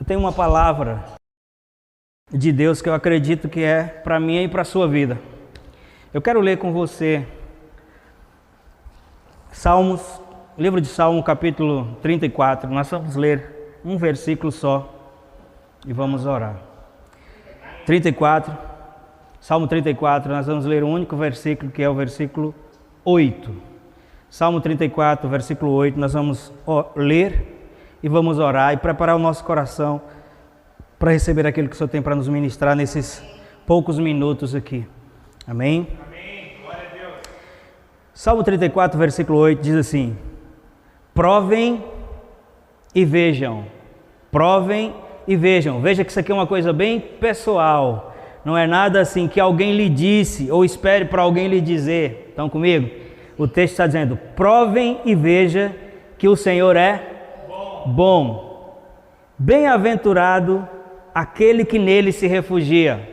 Eu tenho uma palavra de Deus que eu acredito que é para mim e para a sua vida. Eu quero ler com você Salmos, livro de Salmo, capítulo 34. Nós vamos ler um versículo só e vamos orar. 34, Salmo 34, nós vamos ler um único versículo, que é o versículo 8. Salmo 34, versículo 8, nós vamos ler e vamos orar e preparar o nosso coração para receber aquilo que o Senhor tem para nos ministrar nesses poucos minutos aqui. Amém? Amém. Glória a Deus. Salmo 34, versículo 8 diz assim: provem e vejam. Provem e vejam. Veja que isso aqui é uma coisa bem pessoal. Não é nada assim que alguém lhe disse ou espere para alguém lhe dizer. Estão comigo? O texto está dizendo: provem e veja que o Senhor é bom. Bem-aventurado aquele que nele se refugia.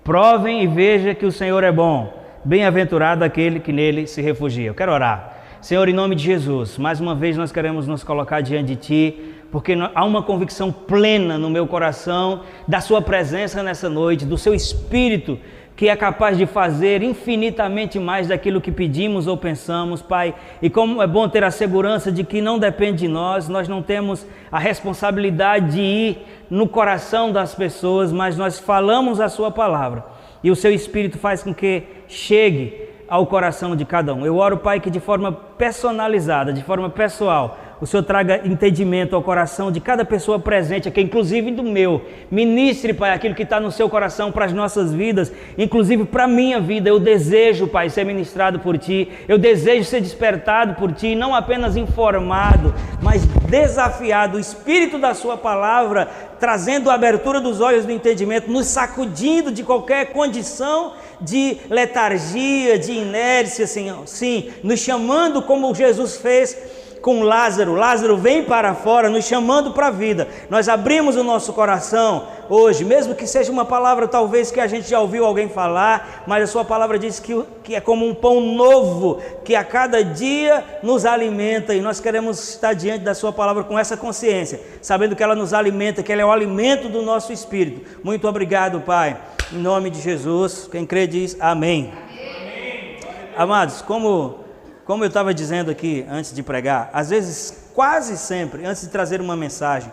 Provem e veja que o Senhor é bom. Bem-aventurado aquele que nele se refugia. Eu quero orar. Senhor, em nome de Jesus, mais uma vez nós queremos nos colocar diante de Ti, porque há uma convicção plena no meu coração da Sua presença nessa noite, do Seu Espírito, que é capaz de fazer infinitamente mais daquilo que pedimos ou pensamos, Pai. E como é bom ter a segurança de que não depende de nós não temos a responsabilidade de ir no coração das pessoas, mas nós falamos a Sua palavra. E o Seu Espírito faz com que chegue ao coração de cada um. Eu oro, Pai, que de forma personalizada, de forma pessoal, o Senhor traga entendimento ao coração de cada pessoa presente aqui, inclusive do meu. Ministre, Pai, aquilo que está no seu coração para as nossas vidas, inclusive para a minha vida. Eu desejo, Pai, ser ministrado por Ti. Eu desejo ser despertado por Ti, não apenas informado, mas desafiado. O Espírito da Sua palavra, trazendo a abertura dos olhos do entendimento, nos sacudindo de qualquer condição de letargia, de inércia, Senhor. Sim, nos chamando como Jesus fez com Lázaro. Lázaro vem para fora, nos chamando para a vida. Nós abrimos o nosso coração hoje, mesmo que seja uma palavra talvez que a gente já ouviu alguém falar, mas a Sua palavra diz que é como um pão novo, que a cada dia nos alimenta, e nós queremos estar diante da Sua palavra com essa consciência, sabendo que ela nos alimenta, que ela é o alimento do nosso espírito. Muito obrigado, Pai, em nome de Jesus. Quem crê diz amém. Amém. Amados, como eu estava dizendo aqui antes de pregar, às vezes, quase sempre, antes de trazer uma mensagem,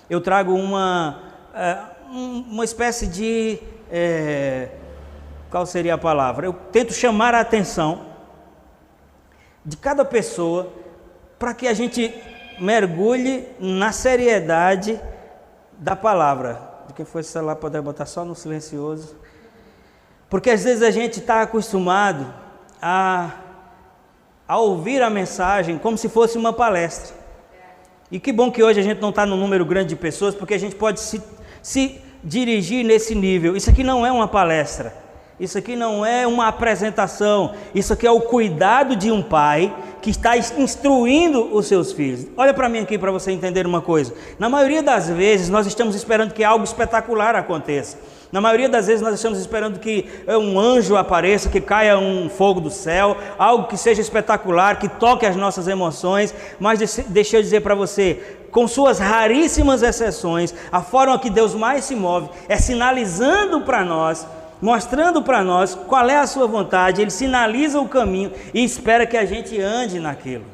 eu trago uma espécie de... qual seria a palavra? Eu tento chamar a atenção de cada pessoa para que a gente mergulhe na seriedade da palavra. De quem for esse celular, poder botar só no silencioso. Porque às vezes a gente está acostumado a ouvir a mensagem como se fosse uma palestra. E que bom que hoje a gente não está num número grande de pessoas, porque a gente pode se dirigir nesse nível. Isso aqui não é uma palestra, isso aqui não é uma apresentação, isso aqui é o cuidado de um pai que está instruindo os seus filhos. Olha para mim aqui para você entender uma coisa. Na maioria das vezes nós estamos esperando que algo espetacular aconteça. Na maioria das vezes nós estamos esperando que um anjo apareça, que caia um fogo do céu, algo que seja espetacular, que toque as nossas emoções. Mas deixa eu dizer para você, com suas raríssimas exceções, a forma que Deus mais se move é sinalizando para nós, mostrando para nós qual é a sua vontade. Ele sinaliza o caminho e espera que a gente ande naquilo.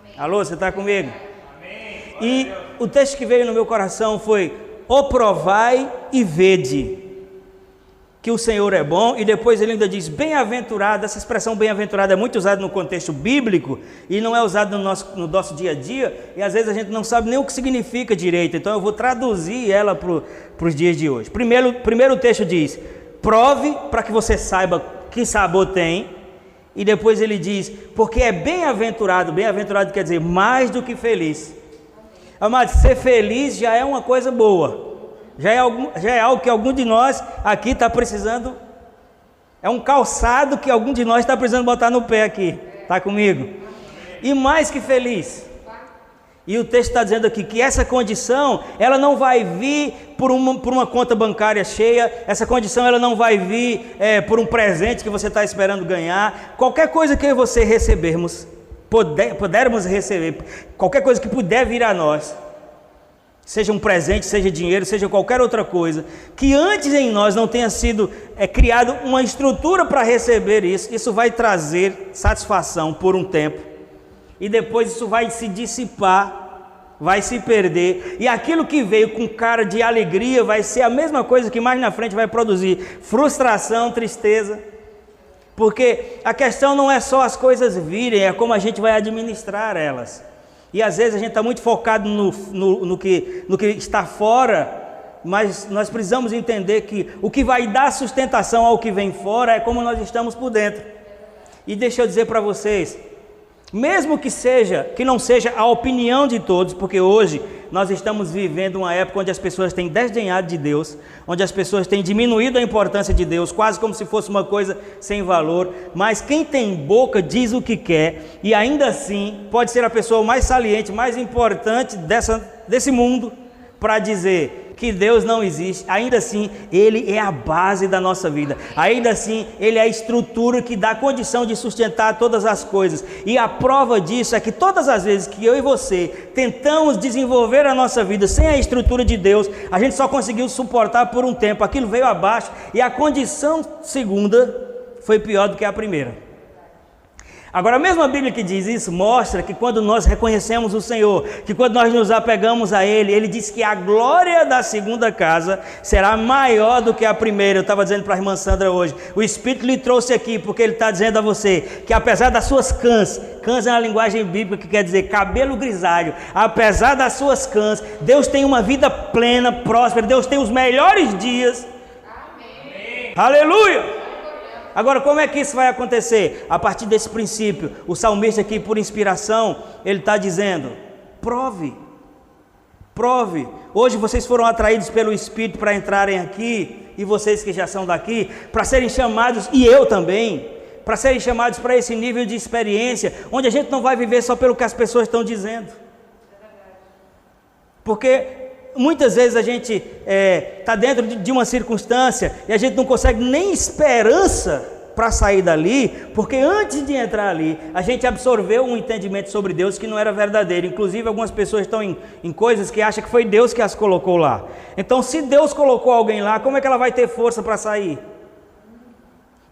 Amém. Alô, você está comigo? Amém. E o texto que veio no meu coração foi: o provai e vede que o Senhor é bom. E depois ele ainda diz bem-aventurado. Essa expressão bem-aventurado é muito usada no contexto bíblico e não é usada no nosso dia a dia, e às vezes a gente não sabe nem o que significa direito. Então eu vou traduzir ela para os dias de hoje. Primeiro o texto diz: prove para que você saiba que sabor tem. E depois ele diz: porque é bem-aventurado. Bem-aventurado quer dizer mais do que feliz. Amados, ser feliz já é uma coisa boa. Já é algo que algum de nós aqui está precisando. É um calçado que algum de nós está precisando botar no pé aqui. Está comigo? E mais que feliz. E o texto está dizendo aqui que essa condição, ela não vai vir por uma conta bancária cheia. Essa condição, ela não vai vir por um presente que você está esperando ganhar. Qualquer coisa que você pudermos receber, qualquer coisa que puder vir a nós, seja um presente, seja dinheiro, seja qualquer outra coisa, que antes em nós não tenha sido criado uma estrutura para receber isso, isso vai trazer satisfação por um tempo, e depois isso vai se dissipar, vai se perder, e aquilo que veio com cara de alegria vai ser a mesma coisa que mais na frente vai produzir frustração, tristeza, porque a questão não é só as coisas virem, é como a gente vai administrar elas. E às vezes a gente está muito focado no que está fora, mas nós precisamos entender que o que vai dar sustentação ao que vem fora é como nós estamos por dentro. E deixa eu dizer para vocês, mesmo que não seja a opinião de todos, porque hoje nós estamos vivendo uma época onde as pessoas têm desdenhado de Deus, onde as pessoas têm diminuído a importância de Deus, quase como se fosse uma coisa sem valor, mas quem tem boca diz o que quer, e ainda assim pode ser a pessoa mais saliente, mais importante desse mundo, para dizer que Deus não existe. Ainda assim, Ele é a base da nossa vida, ainda assim Ele é a estrutura que dá condição de sustentar todas as coisas, e a prova disso é que todas as vezes que eu e você tentamos desenvolver a nossa vida sem a estrutura de Deus, a gente só conseguiu suportar por um tempo, aquilo veio abaixo, e a condição segunda foi pior do que a primeira. Agora, a mesma Bíblia que diz isso, mostra que quando nós reconhecemos o Senhor, que quando nós nos apegamos a Ele, Ele diz que a glória da segunda casa será maior do que a primeira. Eu estava dizendo para a irmã Sandra hoje, o Espírito lhe trouxe aqui, porque Ele está dizendo a você, que apesar das suas cãs é uma linguagem bíblica que quer dizer cabelo grisalho, apesar das suas cãs, Deus tem uma vida plena, próspera, Deus tem os melhores dias. Amém. Aleluia! Agora, como é que isso vai acontecer? A partir desse princípio, o salmista aqui, por inspiração, ele está dizendo, prove. Hoje vocês foram atraídos pelo Espírito para entrarem aqui, e vocês que já são daqui, para serem chamados, e eu também, para serem chamados para esse nível de experiência, onde a gente não vai viver só pelo que as pessoas estão dizendo. Porque muitas vezes a gente está dentro de uma circunstância e a gente não consegue nem esperança para sair dali, porque antes de entrar ali, a gente absorveu um entendimento sobre Deus que não era verdadeiro. Inclusive, algumas pessoas estão em coisas que acham que foi Deus que as colocou lá. Então, se Deus colocou alguém lá, como é que ela vai ter força para sair?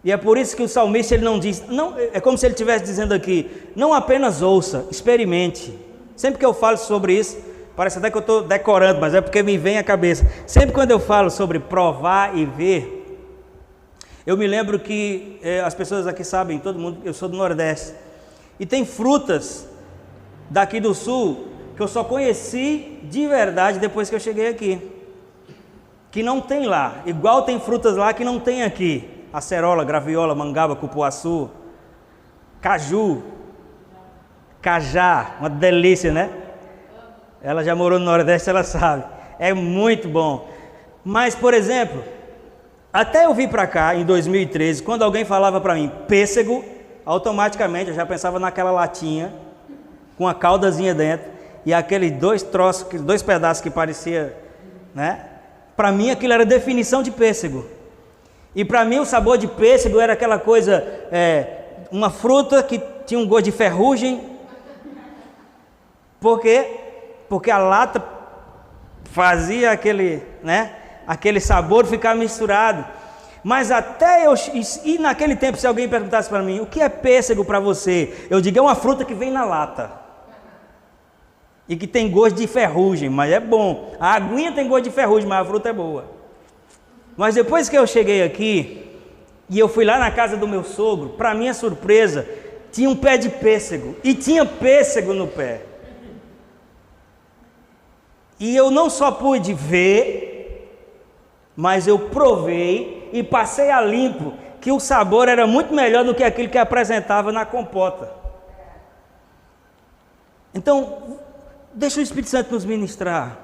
E é por isso que o salmista ele não diz, não, é como se ele estivesse dizendo aqui, não apenas ouça, experimente. Sempre que eu falo sobre isso, parece até que eu estou decorando, mas é porque me vem à cabeça. Sempre quando eu falo sobre provar e ver, eu me lembro que as pessoas aqui sabem, todo mundo, eu sou do Nordeste, e tem frutas daqui do Sul que eu só conheci de verdade depois que eu cheguei aqui, que não tem lá, igual tem frutas lá que não tem aqui, acerola, graviola, mangaba, cupuaçu, caju, cajá, uma delícia, né? Ela já morou no Nordeste, ela sabe. É muito bom. Mas, por exemplo, até eu vir para cá, em 2013, quando alguém falava para mim pêssego, automaticamente eu já pensava naquela latinha, com a caldazinha dentro, e aqueles dois pedaços que parecia, né? Para mim aquilo era definição de pêssego. E para mim o sabor de pêssego era aquela coisa, uma fruta que tinha um gosto de ferrugem. Por quê? Porque a lata fazia aquele sabor ficar misturado. Mas até e naquele tempo, se alguém perguntasse para mim, o que é pêssego para você? Eu digo, é uma fruta que vem na lata. E que tem gosto de ferrugem, mas é bom. A aguinha tem gosto de ferrugem, mas a fruta é boa. Mas depois que eu cheguei aqui, e eu fui lá na casa do meu sogro, para minha surpresa, tinha um pé de pêssego, e tinha pêssego no pé. E eu não só pude ver, mas eu provei e passei a limpo que o sabor era muito melhor do que aquilo que apresentava na compota. Então, deixa o Espírito Santo nos ministrar.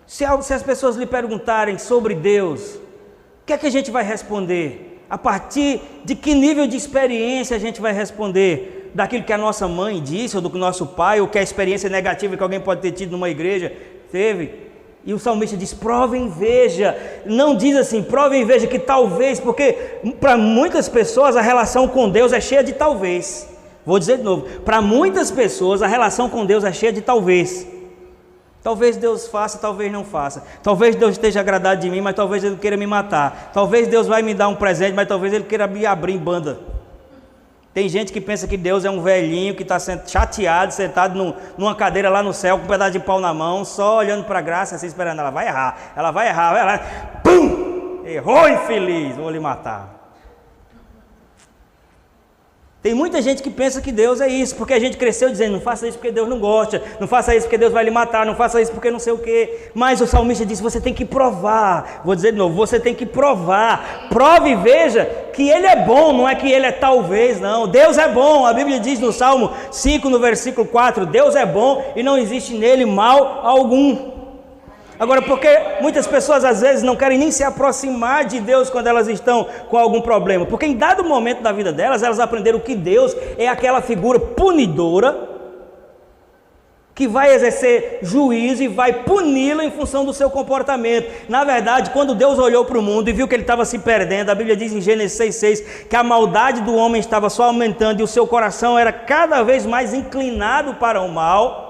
Se as pessoas lhe perguntarem sobre Deus, o que é que a gente vai responder? A partir de que nível de experiência a gente vai responder? Daquilo que a nossa mãe disse, ou do que o nosso pai, ou que a experiência negativa que alguém pode ter tido numa igreja teve. E o salmista diz, provem e veja. Não diz assim, provem e veja que talvez, porque para muitas pessoas a relação com Deus é cheia de talvez. Vou dizer de novo, para muitas pessoas a relação com Deus é cheia de talvez. Talvez Deus faça, talvez não faça. Talvez Deus esteja agradado de mim, mas talvez Ele queira me matar. Talvez Deus vai me dar um presente, mas talvez Ele queira me abrir em banda. Tem gente que pensa que Deus é um velhinho que está chateado, sentado numa cadeira lá no céu, com um pedaço de pau na mão, só olhando para a graça, assim, esperando. Ela vai errar, ela vai errar, vai errar. Pum! Errou, infeliz, vou lhe matar. Tem muita gente que pensa que Deus é isso, porque a gente cresceu dizendo, não faça isso porque Deus não gosta, não faça isso porque Deus vai lhe matar, não faça isso porque não sei o quê. Mas o salmista disse, você tem que provar. Vou dizer de novo, você tem que provar. Prove e veja que Ele é bom, não é que Ele é talvez, não. Deus é bom, a Bíblia diz no Salmo 5, no versículo 4, Deus é bom e não existe nele mal algum. Agora, porque muitas pessoas às vezes não querem nem se aproximar de Deus quando elas estão com algum problema, porque em dado momento da vida delas, elas aprenderam que Deus é aquela figura punidora, que vai exercer juízo e vai puni-la em função do seu comportamento. Na verdade, quando Deus olhou para o mundo e viu que ele estava se perdendo, a Bíblia diz em Gênesis 6,6 que a maldade do homem estava só aumentando e o seu coração era cada vez mais inclinado para o mal.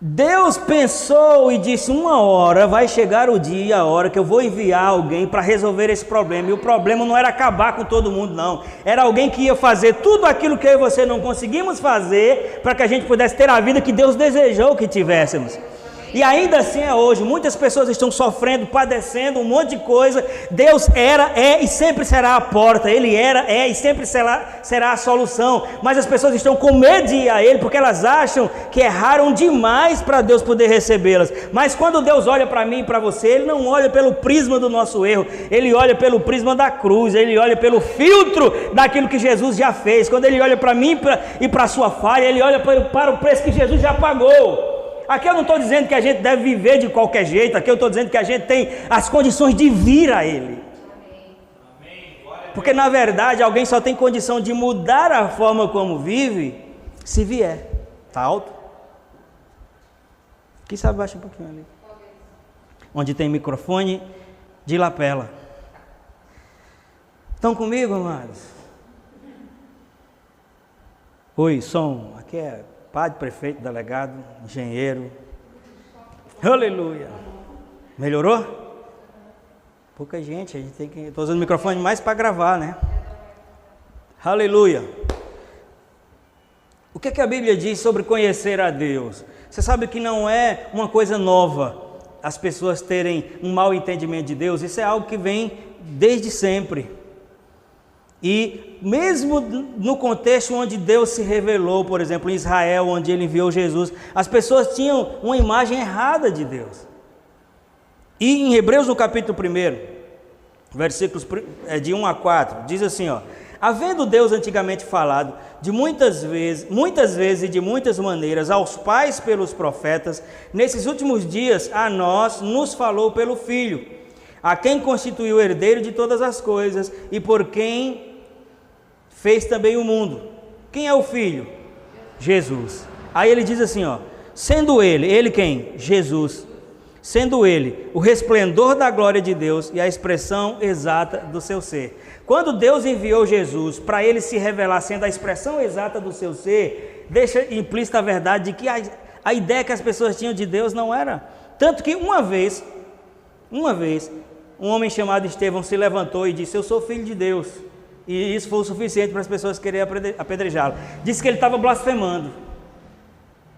Deus pensou e disse, uma hora vai chegar o dia, a hora que eu vou enviar alguém para resolver esse problema. E o problema não era acabar com todo mundo, não. Era alguém que ia fazer tudo aquilo que eu e você não conseguimos fazer, para que a gente pudesse ter a vida que Deus desejou que tivéssemos. E ainda assim é hoje, muitas pessoas estão sofrendo, padecendo um monte de coisa. Deus era, é e sempre será a porta. Ele era, é e sempre será a solução. Mas as pessoas estão com medo de ir a Ele, porque elas acham que erraram demais para Deus poder recebê-las. Mas quando Deus olha para mim e para você, Ele não olha pelo prisma do nosso erro. Ele olha pelo prisma da cruz. Ele olha pelo filtro daquilo que Jesus já fez. Quando Ele olha para mim e para a sua falha, Ele olha para o preço que Jesus já pagou. Aqui eu não estou dizendo que a gente deve viver de qualquer jeito, aqui eu estou dizendo que a gente tem as condições de vir a Ele. Porque na verdade alguém só tem condição de mudar a forma como vive, se vier. Está alto? Quem sabe baixa um pouquinho ali. Onde tem microfone de lapela. Estão comigo, amados? Oi, som, aqui é... Padre, prefeito, delegado, engenheiro. Aleluia. Melhorou? Pouca gente, a gente tem que... Estou usando o microfone mais para gravar, né? Aleluia. O que a Bíblia diz sobre conhecer a Deus? Você sabe que não é uma coisa nova as pessoas terem um mau entendimento de Deus. Isso é algo que vem desde sempre. E mesmo no contexto onde Deus se revelou, por exemplo, em Israel, onde Ele enviou Jesus, as pessoas tinham uma imagem errada de Deus. E em Hebreus, no capítulo 1, versículos de 1 a 4, diz assim, ó: havendo Deus antigamente falado de muitas vezes e de muitas maneiras aos pais pelos profetas, nesses últimos dias a nós nos falou pelo Filho, a quem constituiu herdeiro de todas as coisas e por quem fez também o mundo. Quem é o Filho? Jesus. Aí ele diz assim, ó: sendo ele quem? Jesus. Sendo ele o resplendor da glória de Deus e a expressão exata do seu ser. Quando Deus enviou Jesus para ele se revelar sendo a expressão exata do seu ser, deixa implícita a verdade de que a ideia que as pessoas tinham de Deus não era. Tanto que uma vez, um homem chamado Estevão se levantou e disse: eu sou filho de Deus. E isso foi o suficiente para as pessoas quererem apedrejá-lo. Disse que ele estava blasfemando.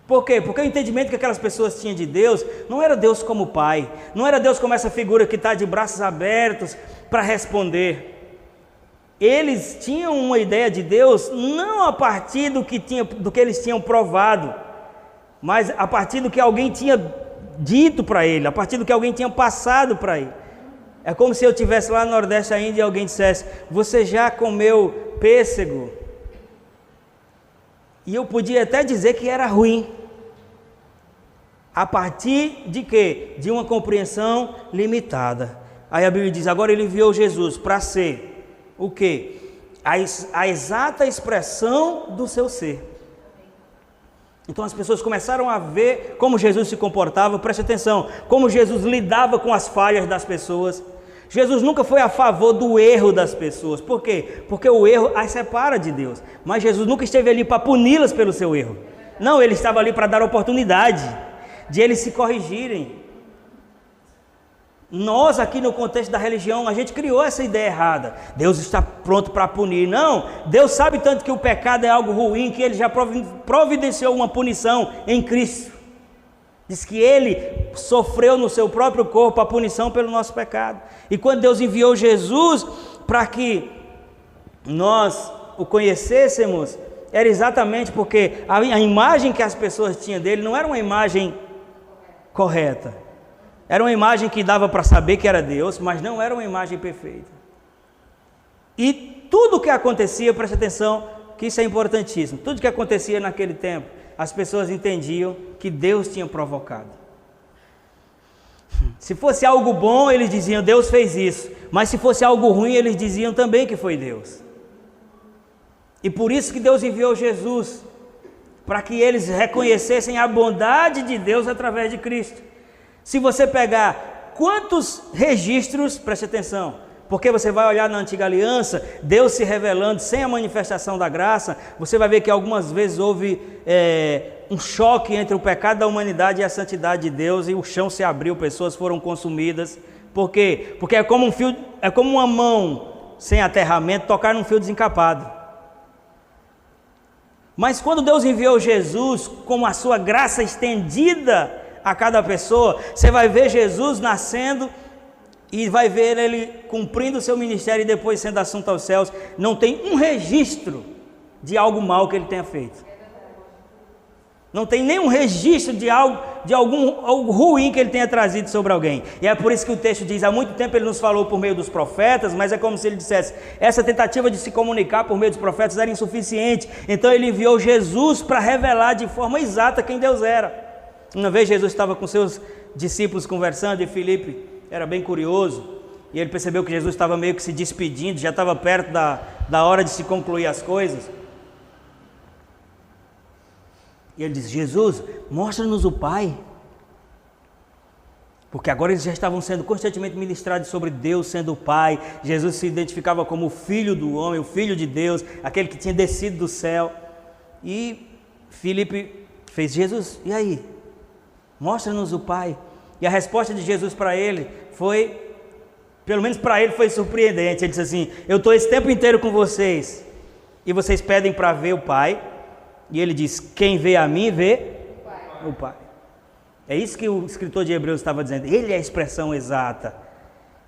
Por quê? Porque o entendimento que aquelas pessoas tinham de Deus não era Deus como Pai, não era Deus como essa figura que está de braços abertos para responder. Eles tinham uma ideia de Deus não a partir do que eles tinham provado, mas a partir do que alguém tinha dito para ele, a partir do que alguém tinha passado para ele. É como se eu estivesse lá no Nordeste ainda e alguém dissesse: você já comeu pêssego? E eu podia até dizer que era ruim. A partir de quê? De uma compreensão limitada. Aí a Bíblia diz: agora ele enviou Jesus para ser o quê? A exata expressão do seu ser. Então as pessoas começaram a ver como Jesus se comportava, preste atenção, como Jesus lidava com as falhas das pessoas. Jesus nunca foi a favor do erro das pessoas. Por quê? Porque o erro as separa de Deus. Mas Jesus nunca esteve ali para puni-las pelo seu erro. Não, ele estava ali para dar oportunidade. de eles se corrigirem. Nós aqui no contexto da religião, a gente criou essa ideia errada. Deus está pronto para punir. Não, Deus sabe tanto que o pecado é algo ruim, que Ele já providenciou uma punição em Cristo. Diz que Ele sofreu no seu próprio corpo a punição pelo nosso pecado. E quando Deus enviou Jesus para que nós o conhecêssemos, era exatamente porque a imagem que as pessoas tinham dele não era uma imagem correta. Era uma imagem que dava para saber que era Deus, mas não era uma imagem perfeita. E tudo o que acontecia, preste atenção, que isso é importantíssimo, tudo que acontecia naquele tempo, as pessoas entendiam que Deus tinha provocado. Se fosse algo bom, eles diziam, Deus fez isso. Mas se fosse algo ruim, eles diziam também que foi Deus. E por isso que Deus enviou Jesus, para que eles reconhecessem a bondade de Deus através de Cristo. Se você pegar quantos registros, preste atenção, porque você vai olhar na antiga aliança, Deus se revelando sem a manifestação da graça, você vai ver que algumas vezes houve um choque entre o pecado da humanidade e a santidade de Deus, e o chão se abriu, pessoas foram consumidas. Por quê? Porque é como uma mão sem aterramento tocar num fio desencapado. Mas quando Deus enviou Jesus com a sua graça estendida a cada pessoa, você vai ver Jesus nascendo e vai ver ele cumprindo o seu ministério e depois sendo assunto aos céus. Não tem um registro de algo mal que ele tenha feito. Não tem nenhum registro de algo ruim que ele tenha trazido sobre alguém. E é por isso que o texto diz, há muito tempo ele nos falou por meio dos profetas, mas é como se ele dissesse, essa tentativa de se comunicar por meio dos profetas era insuficiente. Então ele enviou Jesus para revelar de forma exata quem Deus era. Uma vez Jesus estava com seus discípulos conversando e Filipe era bem curioso. E ele percebeu que Jesus estava meio que se despedindo, já estava perto da hora de se concluir as coisas. E ele disse, Jesus, mostra-nos o Pai. Porque agora eles já estavam sendo constantemente ministrados sobre Deus sendo o Pai. Jesus se identificava como o Filho do homem, o Filho de Deus, aquele que tinha descido do céu. E Filipe fez, Jesus, e aí? Mostra-nos o Pai. E a resposta de Jesus para ele foi, pelo menos para ele foi surpreendente. Ele disse assim, eu estou esse tempo inteiro com vocês e vocês pedem para ver o Pai. E ele diz, quem vê a mim, vê o Pai. É isso que o escritor de Hebreus estava dizendo. Ele é a expressão exata.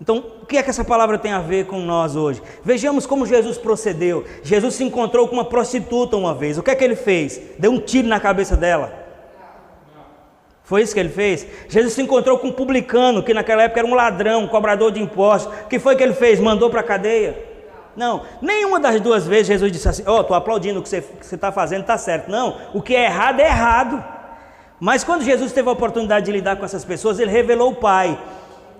Então, o que é que essa palavra tem a ver com nós hoje? Vejamos como Jesus procedeu. Jesus se encontrou com uma prostituta uma vez. O que é que ele fez? Deu um tiro na cabeça dela. Foi isso que ele fez? Jesus se encontrou com um publicano, que naquela época era um ladrão, um cobrador de impostos. O que foi que ele fez? Mandou para a cadeia? Não, nenhuma das duas vezes Jesus disse assim, estou aplaudindo o que você está fazendo, está certo. Não, o que é errado. Mas quando Jesus teve a oportunidade de lidar com essas pessoas, ele revelou o Pai,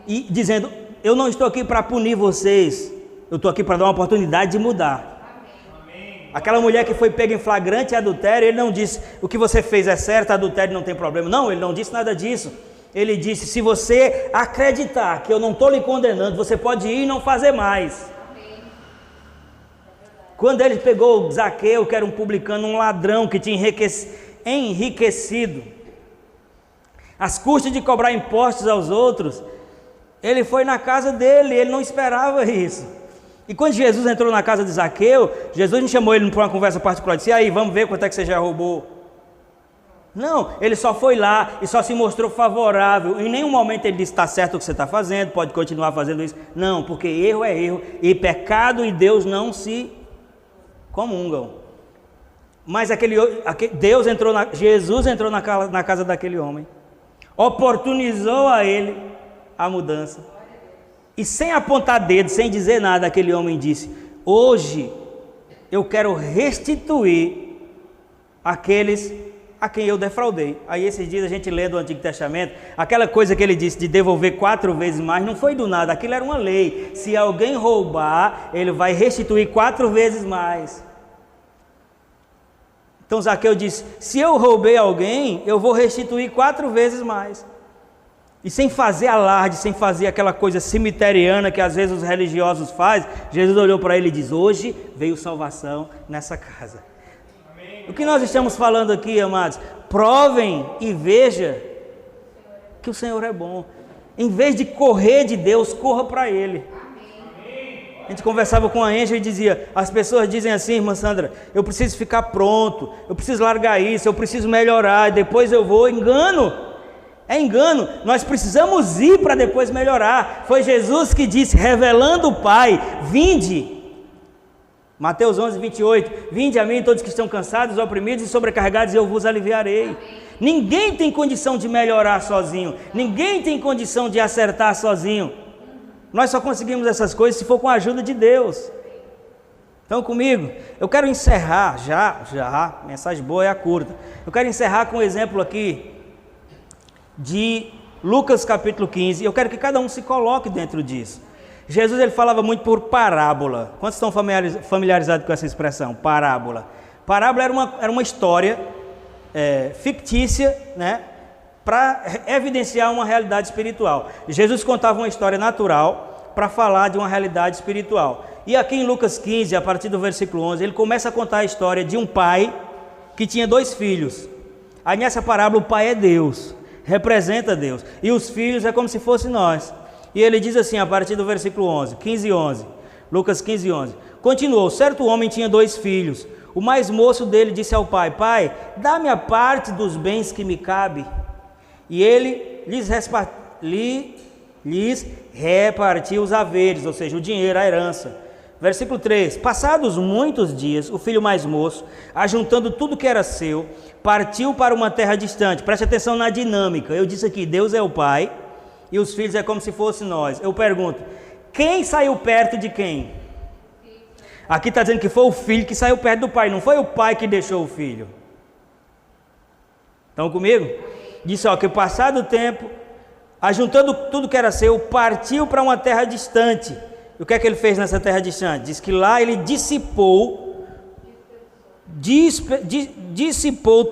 e dizendo, eu não estou aqui para punir vocês, eu estou aqui para dar uma oportunidade de mudar. Aquela mulher que foi pega em flagrante adultério, ele não disse, o que você fez é certo, adultério não tem problema. Não, ele não disse nada disso. Ele disse, se você acreditar que eu não estou lhe condenando, você pode ir e não fazer mais. Quando ele pegou Zaqueu, que era um publicano, um ladrão que tinha enriquecido, às custas de cobrar impostos aos outros, ele foi na casa dele, ele não esperava isso. E quando Jesus entrou na casa de Zaqueu, Jesus não chamou ele para uma conversa particular, disse, e aí, vamos ver quanto é que você já roubou. Não, ele só foi lá e só se mostrou favorável. Em nenhum momento ele disse, está certo o que você está fazendo, pode continuar fazendo isso. Não, porque erro é erro, e pecado e Deus não se comungam. Mas Jesus entrou na casa daquele homem, oportunizou a ele a mudança. E sem apontar dedo, sem dizer nada, aquele homem disse, hoje eu quero restituir aqueles a quem eu defraudei. Aí esses dias a gente lê do Antigo Testamento, aquela coisa que ele disse de devolver 4 vezes mais, não foi do nada, aquilo era uma lei. Se alguém roubar, ele vai restituir 4 vezes mais. Então Zaqueu disse, se eu roubei alguém, eu vou restituir 4 vezes mais. E sem fazer alarde, sem fazer aquela coisa cemiteriana que às vezes os religiosos fazem, Jesus olhou para ele e diz, hoje veio salvação nessa casa. Amém. O que nós estamos falando aqui, amados? Provem e vejam que o Senhor é bom. Em vez de correr de Deus, corra para Ele. A gente conversava com a Angela e dizia, as pessoas dizem assim, irmã Sandra, eu preciso ficar pronto, eu preciso largar isso, eu preciso melhorar, depois eu vou. Engano, é engano. Nós precisamos ir para depois melhorar. Foi Jesus que disse, revelando o Pai, vinde. Mateus 11, 28, vinde a mim todos que estão cansados, oprimidos e sobrecarregados, e eu vos aliviarei. Ninguém tem condição de melhorar sozinho, ninguém tem condição de acertar sozinho. Nós só conseguimos essas coisas se for com a ajuda de Deus. Então comigo, eu quero encerrar, já, mensagem boa é a curta. Eu quero encerrar com um exemplo aqui de Lucas capítulo 15, eu quero que cada um se coloque dentro disso. Jesus ele falava muito por parábola. Quantos estão familiarizados com essa expressão? Parábola. Parábola era uma história fictícia, né, para evidenciar uma realidade espiritual. Jesus contava uma história natural para falar de uma realidade espiritual. E aqui em Lucas 15, a partir do versículo 11, ele começa a contar a história de um pai que tinha 2 filhos. Aí nessa parábola o pai é Deus, representa Deus, e os filhos é como se fossem nós. E ele diz assim, a partir do versículo 11, 15 e 11, Lucas 15 e 11. Continuou, certo homem tinha 2 filhos. O mais moço dele disse ao pai, pai, dá-me a parte dos bens que me cabe. E ele lhes repartiu os haveres, ou seja, o dinheiro, a herança. Versículo 3, passados muitos dias, o filho mais moço, ajuntando tudo que era seu, partiu para uma terra distante. Preste atenção na dinâmica. Eu disse aqui, Deus é o pai, e os filhos é como se fossem nós. Eu pergunto, quem saiu perto de quem? Aqui está dizendo que foi o filho que saiu perto do pai, não foi o pai que deixou o filho. Estão comigo? Disse, ó, que passado o tempo, ajuntando tudo que era seu, partiu para uma terra distante. E o que é que ele fez nessa terra distante? Diz que lá ele dissipou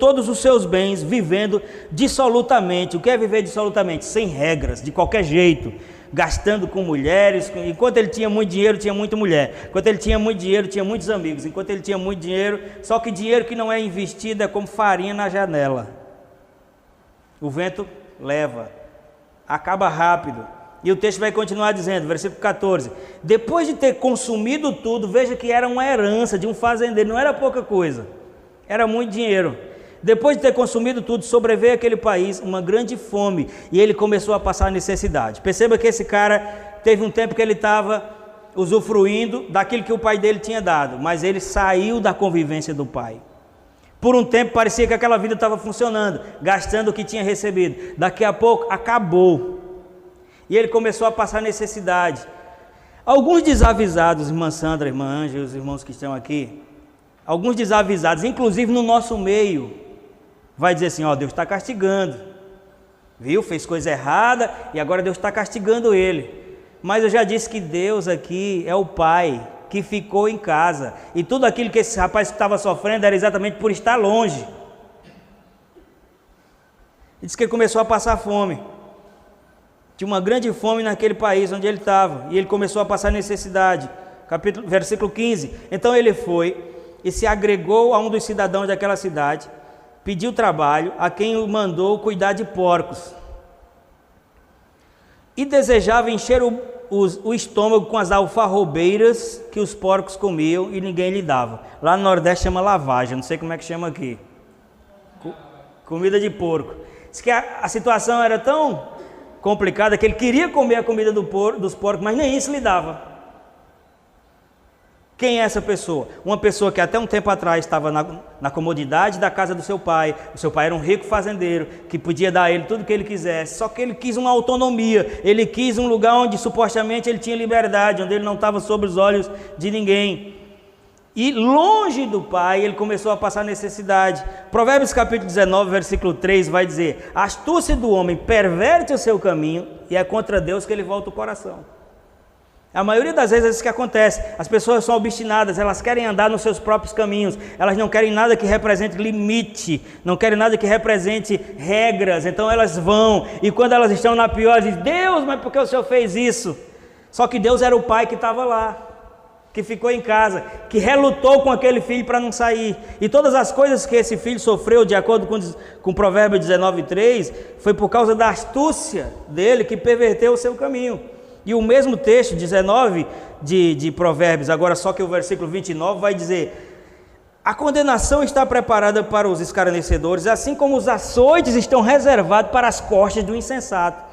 todos os seus bens, vivendo dissolutamente. O que é viver dissolutamente? Sem regras, de qualquer jeito, gastando com mulheres. Enquanto ele tinha muito dinheiro, tinha muita mulher. Enquanto ele tinha muito dinheiro, tinha muitos amigos. Enquanto ele tinha muito dinheiro, só que dinheiro que não é investido é como farinha na janela. O vento leva, acaba rápido. E o texto vai continuar dizendo, versículo 14, depois de ter consumido tudo, veja que era uma herança de um fazendeiro, não era pouca coisa, era muito dinheiro. Depois de ter consumido tudo, sobreveio àquele país uma grande fome, e ele começou a passar necessidade. Perceba que esse cara teve um tempo que ele estava usufruindo daquilo que o pai dele tinha dado, mas ele saiu da convivência do pai. Por um tempo parecia que aquela vida estava funcionando, gastando o que tinha recebido. Daqui a pouco acabou. E ele começou a passar necessidade. Alguns desavisados, irmã Sandra, irmã Ângela, os irmãos que estão aqui, alguns desavisados, inclusive no nosso meio, vai dizer assim, ó, Deus está castigando. Viu? Fez coisa errada e agora Deus está castigando ele. Mas eu já disse que Deus aqui é o Pai que ficou em casa. E tudo aquilo que esse rapaz estava sofrendo era exatamente por estar longe. Ele disse que ele começou a passar fome. Tinha uma grande fome naquele país onde ele estava. E ele começou a passar necessidade. Versículo 15. Então ele foi e se agregou a um dos cidadãos daquela cidade. Pediu trabalho a quem o mandou cuidar de porcos. E desejava encher o estômago com as alfarrobeiras que os porcos comiam e ninguém lhe dava. Lá no Nordeste chama lavagem, não sei como é que chama aqui. Comida de porco. Diz que a situação era tão complicada que ele queria comer a comida dos porcos, mas nem isso lhe dava. Quem é essa pessoa? Uma pessoa que até um tempo atrás estava na comodidade da casa do seu pai. O seu pai era um rico fazendeiro que podia dar a ele tudo o que ele quisesse, só que ele quis uma autonomia, ele quis um lugar onde supostamente ele tinha liberdade, onde ele não estava sob os olhos de ninguém. E longe do pai ele começou a passar necessidade. Provérbios capítulo 19, versículo 3 vai dizer: a astúcia do homem perverte o seu caminho e é contra Deus que ele volta o coração. A maioria das vezes é isso que acontece. As pessoas são obstinadas, elas querem andar nos seus próprios caminhos, elas não querem nada que represente limite, não querem nada que represente regras, então elas vão, e quando elas estão na pior, elas dizem: Deus, mas por que o Senhor fez isso? Só que Deus era o pai que estava lá, que ficou em casa, que relutou com aquele filho para não sair. E todas as coisas que esse filho sofreu, de acordo com Provérbios 19:3, foi por causa da astúcia dele que perverteu o seu caminho. E o mesmo texto, 19 de Provérbios, agora só que o versículo 29 vai dizer: a condenação está preparada para os escarnecedores, assim como os açoites estão reservados para as costas do insensato.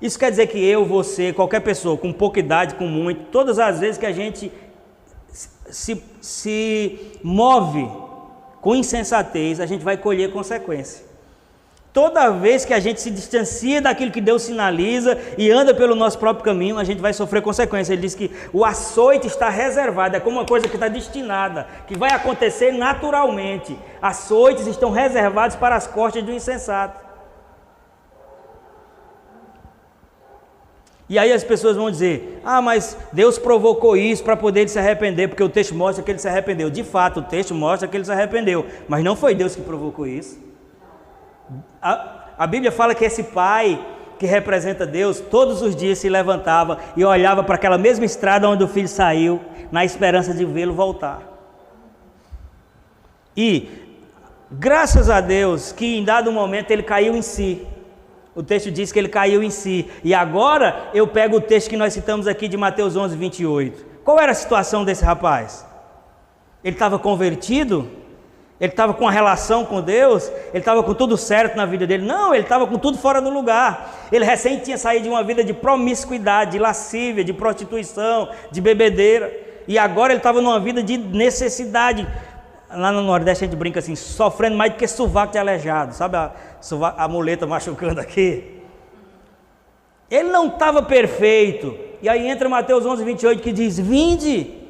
Isso quer dizer que eu, você, qualquer pessoa, com pouca idade, com muito, todas as vezes que a gente se move com insensatez, a gente vai colher consequência. Toda vez que a gente se distancia daquilo que Deus sinaliza e anda pelo nosso próprio caminho, a gente vai sofrer consequência. Ele diz que o açoite está reservado, é como uma coisa que está destinada, que vai acontecer naturalmente. Açoites estão reservados para as costas do insensato. E aí as pessoas vão dizer: ah, mas Deus provocou isso para poder ele se arrepender, porque o texto mostra que ele se arrependeu. De fato, o texto mostra que ele se arrependeu, mas não foi Deus que provocou isso. A Bíblia fala que esse pai que representa Deus, todos os dias se levantava e olhava para aquela mesma estrada onde o filho saiu, na esperança de vê-lo voltar. E graças a Deus que em dado momento ele caiu em si. O texto diz que ele caiu em si. E agora eu pego o texto que nós citamos aqui de Mateus 11:28. Qual era a situação desse rapaz? Ele estava convertido? Ele estava com uma relação com Deus? Ele estava com tudo certo na vida dele? Não, ele estava com tudo fora do lugar. Ele recém tinha saído de uma vida de promiscuidade, de lascívia, de prostituição, de bebedeira. E agora ele estava numa vida de necessidade. Lá no Nordeste a gente brinca assim, sofrendo mais do que sovaco de aleijado. Sabe a muleta machucando aqui? Ele não estava perfeito. E aí entra Mateus 11:28 que diz: vinde.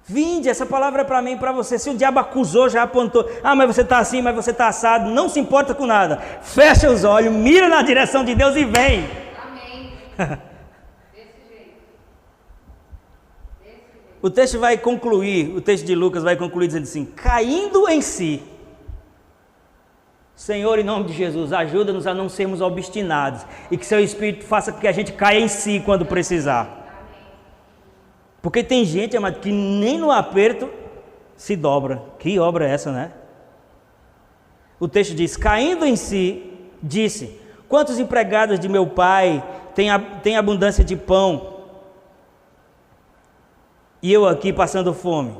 Vinde, essa palavra é para mim e para você. Se o diabo acusou, já apontou: ah, mas você está assim, mas você está assado. Não se importa com nada. Fecha os olhos, mira na direção de Deus e vem. Amém. Desse jeito. O texto vai concluir, o texto de Lucas vai concluir dizendo assim: caindo em si. Senhor, em nome de Jesus, ajuda-nos a não sermos obstinados e que seu Espírito faça com que a gente caia em si quando precisar. Porque tem gente, amado, que nem no aperto se dobra. Que obra é essa, né? O texto diz: caindo em si, disse: quantos empregados de meu pai têm abundância de pão, e eu aqui passando fome?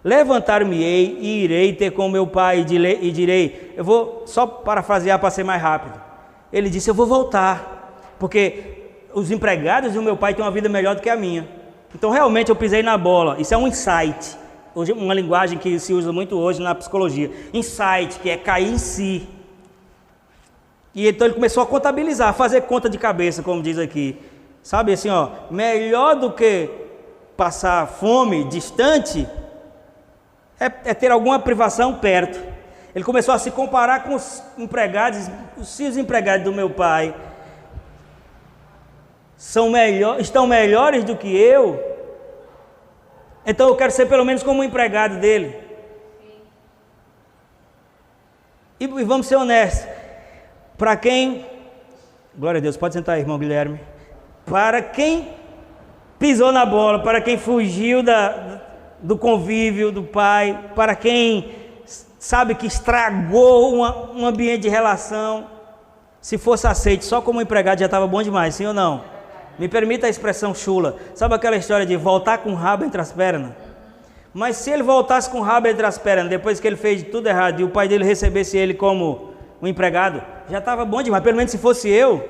Levantar-me-ei e irei ter com meu pai e direi. Eu vou só parafrasear para ser mais rápido. Ele disse: eu vou voltar, porque os empregados do meu pai têm uma vida melhor do que a minha. Então realmente eu pisei na bola. Isso é um insight, hoje, uma linguagem que se usa muito hoje na psicologia. Insight, que é cair em si. E então ele começou a contabilizar, a fazer conta de cabeça, como diz aqui. Sabe assim, ó, melhor do que passar fome distante é ter alguma privação perto. Ele começou a se comparar com os empregados. Se os empregados do meu pai estão melhores do que eu, então eu quero ser pelo menos como um empregado dele. E vamos ser honestos, para quem, glória a Deus, pode sentar aí, irmão Guilherme, para quem pisou na bola, para quem fugiu do convívio do pai, para quem sabe que estragou um ambiente de relação, se fosse aceito só como empregado já estava bom demais, sim ou não? Me permita a expressão chula. Sabe aquela história de voltar com o rabo entre as pernas? Mas se ele voltasse com o rabo entre as pernas, depois que ele fez tudo errado e o pai dele recebesse ele como um empregado, já estava bom demais. Pelo menos se fosse eu,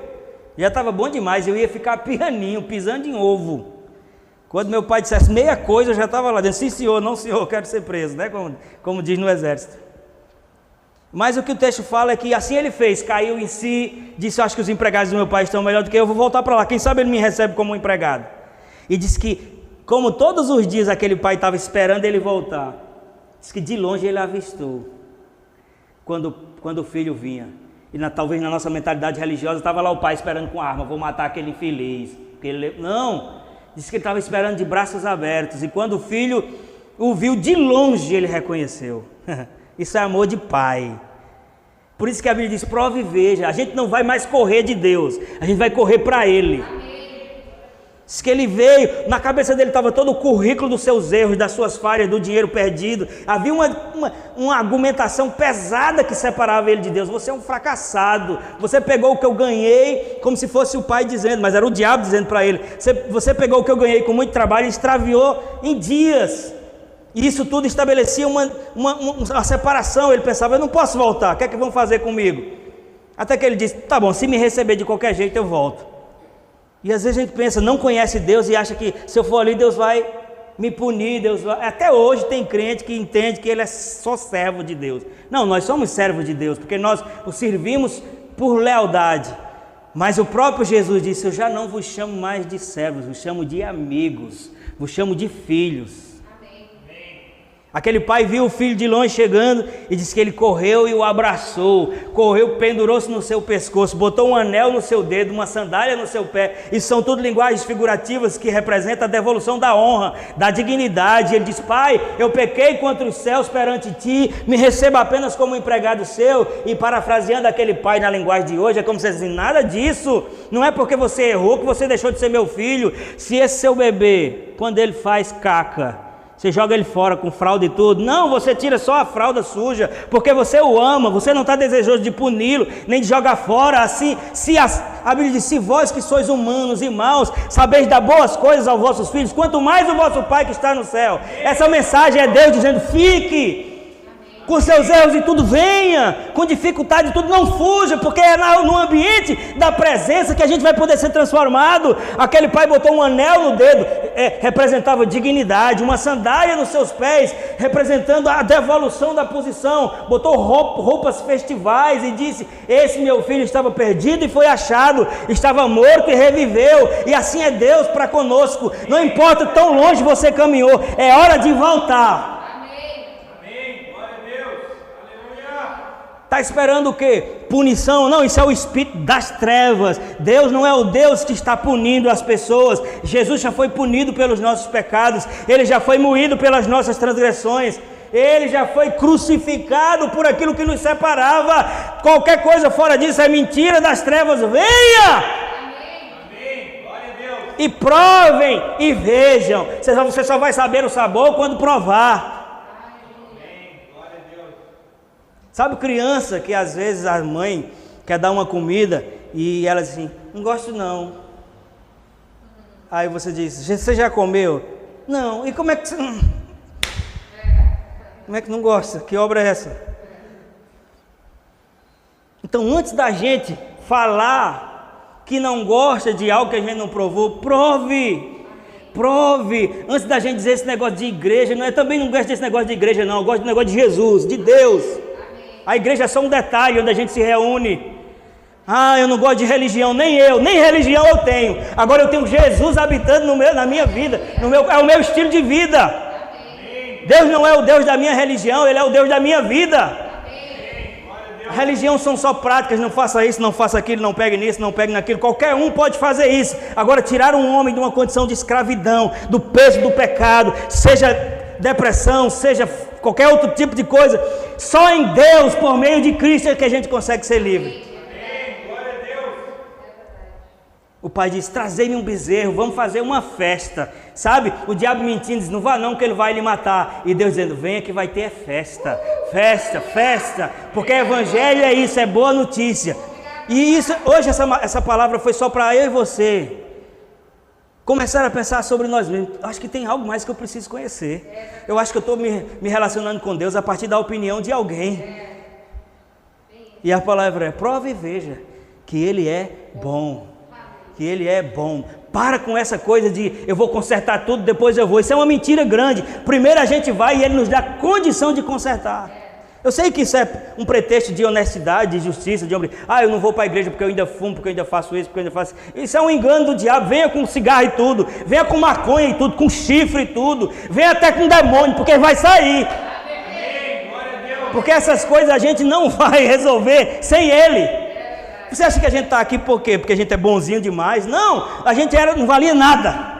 já estava bom demais. Eu ia ficar pianinho, pisando em ovo. Quando meu pai dissesse meia coisa, eu já estava lá dentro. Sim, senhor, não, senhor, eu quero ser preso, né? Como diz no exército. Mas o que o texto fala é que assim ele fez, caiu em si, disse: acho que os empregados do meu pai estão melhor do que eu, vou voltar para lá, quem sabe ele me recebe como um empregado. E disse que, como todos os dias aquele pai estava esperando ele voltar, disse que de longe ele avistou, quando o filho vinha. E talvez na nossa mentalidade religiosa, estava lá o pai esperando com a arma: vou matar aquele infeliz. Não, disse que ele estava esperando de braços abertos, e quando o filho o viu de longe, ele reconheceu. Isso é amor de pai. Por isso que a Bíblia diz: prove e veja. A gente não vai mais correr de Deus, a gente vai correr para Ele. Diz que ele veio, na cabeça dele estava todo o currículo dos seus erros, das suas falhas, do dinheiro perdido. Havia uma argumentação pesada que separava ele de Deus. Você é um fracassado, você pegou o que eu ganhei, como se fosse o pai dizendo, mas era o diabo dizendo para ele. Você pegou o que eu ganhei com muito trabalho e extraviou em dias. E isso tudo estabelecia uma separação. Ele pensava, eu não posso voltar, o que é que vão fazer comigo? Até que ele disse, tá bom, se me receber de qualquer jeito eu volto. E às vezes a gente pensa, não conhece Deus e acha que se eu for ali Deus vai me punir, Deus vai... Até hoje tem crente que entende que ele é só servo de Deus. Não, nós somos servos de Deus, porque nós o servimos por lealdade. Mas o próprio Jesus disse, eu já não vos chamo mais de servos, vos chamo de amigos, vos chamo de filhos. Aquele pai viu o filho de longe chegando e disse que ele correu e o abraçou, correu, pendurou-se no seu pescoço, botou um anel no seu dedo, uma sandália no seu pé. Isso são tudo linguagens figurativas que representam a devolução da honra, da dignidade. Ele diz, pai, eu pequei contra os céus perante ti, me receba apenas como empregado seu. E parafraseando aquele pai na linguagem de hoje, é como se dizendo, nada disso, não é porque você errou que você deixou de ser meu filho. Se esse seu bebê, quando ele faz caca, você joga ele fora com fralda e tudo. Não, você tira só a fralda suja, porque você o ama, você não está desejoso de puni-lo, nem de jogar fora. Assim, a Bíblia diz, se vós que sois humanos e maus, sabeis dar boas coisas aos vossos filhos, quanto mais o vosso Pai que está no céu. Essa mensagem é Deus dizendo, fique com seus erros e tudo, venha, com dificuldade e tudo, não fuja, porque é no ambiente da presença que a gente vai poder ser transformado. Aquele pai botou um anel no dedo, representava dignidade, uma sandália nos seus pés, representando a devolução da posição, botou roupas festivais e disse, esse meu filho estava perdido e foi achado, estava morto e reviveu. E assim é Deus para conosco, não importa tão longe você caminhou, é hora de voltar. Está esperando o quê? Punição? Não, isso é o espírito das trevas. Deus não é o Deus que está punindo as pessoas. Jesus já foi punido pelos nossos pecados. Ele já foi moído pelas nossas transgressões. Ele já foi crucificado por aquilo que nos separava. Qualquer coisa fora disso é mentira das trevas. Venha! Amém. Glória a Deus. E provem e vejam. Você só vai saber o sabor quando provar. Sabe criança que às vezes a mãe quer dar uma comida e ela diz assim, não gosto não. Aí você diz, você já comeu? Não. E como é que você... Como é que não gosta? Que obra é essa? Então antes da gente falar que não gosta de algo que a gente não provou, prove. Antes da gente dizer esse negócio de igreja, eu também não gosto desse negócio de igreja não, eu gosto do negócio de Jesus, de Deus. A igreja é só um detalhe onde a gente se reúne. Eu não gosto de religião, nem religião eu tenho. Agora eu tenho Jesus habitando na minha vida, é o meu estilo de vida. Deus não é o Deus da minha religião, Ele é o Deus da minha vida. A religião são só práticas, não faça isso, não faça aquilo, não pegue nisso, não pegue naquilo. Qualquer um pode fazer isso. Agora tirar um homem de uma condição de escravidão, do peso do pecado, seja depressão, seja qualquer outro tipo de coisa, só em Deus, por meio de Cristo, é que a gente consegue ser livre. Amém. Glória a Deus. O pai diz, trazei-me um bezerro, vamos fazer uma festa, sabe? O diabo mentindo, diz, não vá não que ele vai lhe matar, e Deus dizendo, venha que vai ter festa, porque evangelho é isso, é boa notícia. E isso, hoje essa palavra foi só para eu e você começar a pensar sobre nós mesmos. Acho que tem algo mais que eu preciso conhecer. Eu acho que eu estou me relacionando com Deus a partir da opinião de alguém. E a palavra é, prova e veja que Ele é bom. Que Ele é bom. Para com essa coisa de eu vou consertar tudo, depois eu vou. Isso é uma mentira grande. Primeiro a gente vai e Ele nos dá condição de consertar. Eu sei que isso é um pretexto de honestidade, de justiça, de homem. Eu não vou para a igreja porque eu ainda fumo, porque eu ainda faço isso, porque eu ainda faço... Isso é um engano do diabo. Venha com cigarro e tudo, venha com maconha e tudo, com chifre e tudo, venha até com demônio, porque vai sair. Porque essas coisas a gente não vai resolver sem Ele. Você acha que a gente está aqui por quê? Porque a gente é bonzinho demais? Não, a gente não valia nada.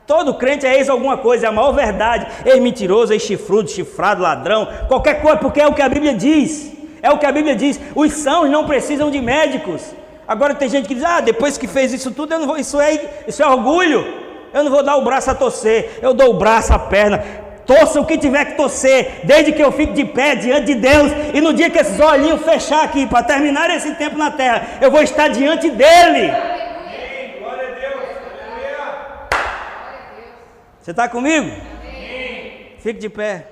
Todo crente é ex alguma coisa, é a maior verdade. Ex mentiroso, ex chifrudo, chifrado, ladrão, qualquer coisa, porque é o que a Bíblia diz. É o que a Bíblia diz. Os sãos não precisam de médicos. Agora tem gente que diz, depois que fez isso tudo, eu não vou, isso é orgulho, eu não vou dar o braço a torcer, eu dou o braço, a perna, torça o que tiver que torcer, desde que eu fique de pé diante de Deus, e no dia que esses olhinhos fechar aqui, para terminar esse tempo na terra, eu vou estar diante dEle. Amém. Glória a Deus. Aleluia. Você está comigo? Amém. Fique de pé.